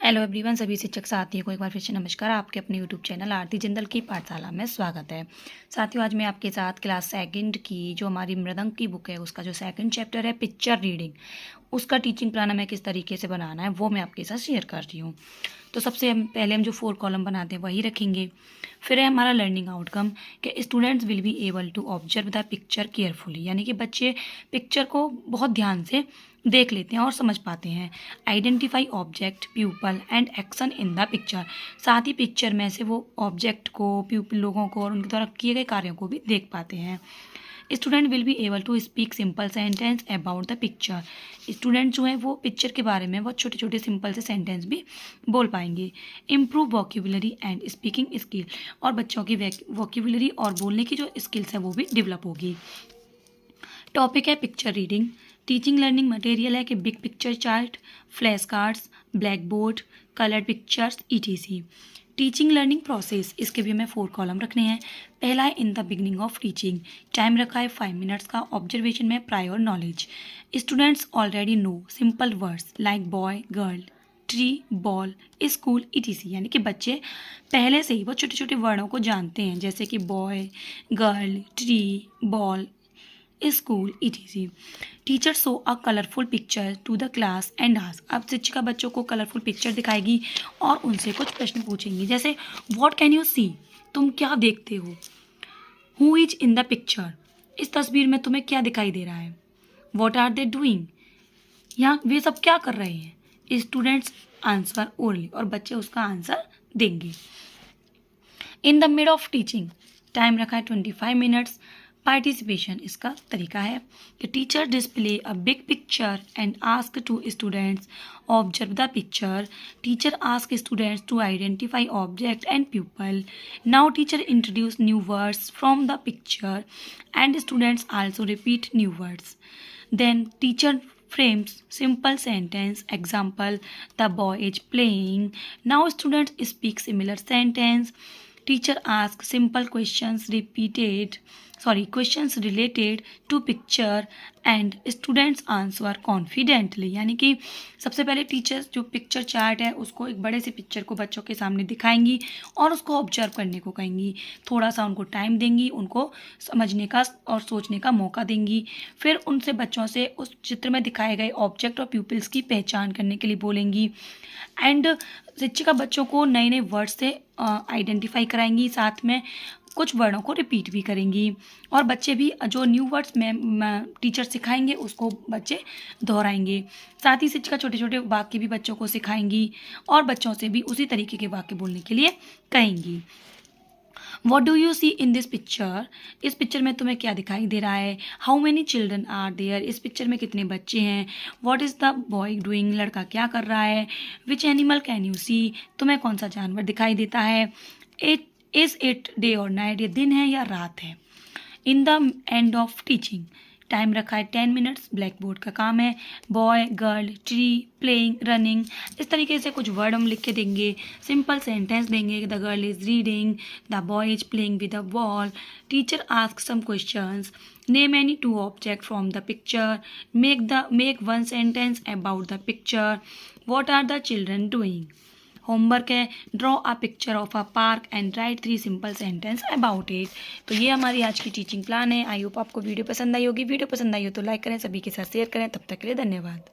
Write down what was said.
Hello everyone, सभी शिक्षक साथियों को एक बार फिर से नमस्कार। आपके अपने यूट्यूब चैनल आरती जिंदल की पाठशाला में स्वागत है। साथियों, आज मैं आपके साथ क्लास सेकंड की जो हमारी मृदंग की बुक है उसका जो सेकंड चैप्टर है पिक्चर रीडिंग, उसका टीचिंग प्लान हमें किस तरीके से बनाना है वो मैं आपके साथ शेयर कर रही हूँ। तो सबसे पहले हम जो 4 कॉलम बनाते हैं वही रखेंगे। फिर है हमारा लर्निंग आउटकम कि students will be able to observe the picture carefully, यानी कि बच्चे पिक्चर को बहुत ध्यान से देख लेते हैं और समझ पाते हैं। Identify object, people and action in the picture, साथ ही पिक्चर में से वो ऑब्जेक्ट को, प्यूपल लोगों को और उनके द्वारा किए गए कार्यों को भी देख पाते हैं। Student will be able to speak simple sentence about the picture, student जो है वो पिक्चर के बारे में बहुत छोटे छोटे सिंपल से सेंटेंस भी बोल पाएंगे। Improve vocabulary and speaking skill, और बच्चों की वोकेबुलरी और बोलने की जो स्किल्स है वो भी डेवलप होगी। टॉपिक है picture reading. Teaching learning material है कि big picture chart, flash cards, black board, coloured pictures etc. Teaching learning process, इसके भी हमें 4 कॉलम रखने हैं। पहला है in the beginning of teaching, time रखा है 5 मिनट्स का। ऑब्जर्वेशन में prior knowledge, students already know simple words like boy, girl, tree, ball, school etc, यानी कि बच्चे पहले से ही बहुत छोटे छोटे वर्डों को जानते हैं, जैसे कि boy, girl, tree, ball, school ETC. Teacher show a colourful picture to the class and ask, अब शिक्षिका बच्चों को कलरफुल पिक्चर दिखाएगी और उनसे कुछ प्रश्न पूछेंगी, जैसे व्हाट कैन यू सी, तुम क्या देखते हो। Who is in the picture, इस तस्वीर में तुम्हें क्या दिखाई दे रहा है। व्हाट आर दे डूइंग, यहाँ वे सब क्या कर रहे हैं। स्टूडेंट्स आंसर ओरली, और बच्चे उसका आंसर देंगे। In the mid of teaching, time रखा है 25 मिनट्स। पार्टिसिपेशन, इसका तरीका है कि teacher display a big picture and ask to students observe the picture. Teacher ask students to identify object and people. Now teacher introduce new words from the picture and students also repeat new words. Then teacher frames simple sentence, example, the boy is playing. Now students speak similar sentence. Teacher asks simple questions related to picture and students answer confidently, यानी कि सबसे पहले teachers जो picture chart है उसको एक बड़े से पिक्चर को बच्चों के सामने दिखाएंगी और उसको ऑब्जर्व करने को कहेंगी। थोड़ा सा उनको टाइम देंगी, उनको समझने का और सोचने का मौका देंगी। फिर उनसे बच्चों से उस चित्र में दिखाए गए ऑब्जेक्ट और प्यूपिल्स की पहचान करने के लिए बोलेंगी। एंड शिक्षिका बच्चों को नए नए वर्ड से आइडेंटिफाई कराएंगी, साथ में कुछ वर्डों को रिपीट भी करेंगी, और बच्चे भी जो न्यू वर्ड्स में टीचर सिखाएंगे उसको बच्चे दोहराएंगे। साथ ही शिक्षिका छोटे छोटे वाक्य भी बच्चों को सिखाएंगी और बच्चों से भी उसी तरीके के वाक्य बोलने के लिए कहेंगी। What do you see in this picture, इस पिक्चर में तुम्हें क्या दिखाई दे रहा है। How many children are there, इस पिक्चर में कितने बच्चे हैं। What is the boy doing, लड़का क्या कर रहा है। Which animal can you see, तुम्हें कौन सा जानवर दिखाई देता है। इज इट डे और नाइट, ये दिन है या रात है। In the end of teaching, time रखा है 10 मिनट्स। ब्लैक बोर्ड का काम है boy, girl, tree, playing, running, इस तरीके से कुछ वर्ड हम लिख के देंगे। सिंपल सेंटेंस देंगे, the girl is reading, the boy is playing with the ball. Teacher ask some questions, name any 2 object from the picture, make 1 sentence about the picture. What are the children doing. Homework है draw a picture of a park and write 3 simple sentence about it. तो ये हमारी आज की teaching plan है। I hope आपको video पसंद आई होगी। वीडियो पसंद आई हो तो लाइक करें, सभी के साथ शेयर करें। तब तक के लिए धन्यवाद।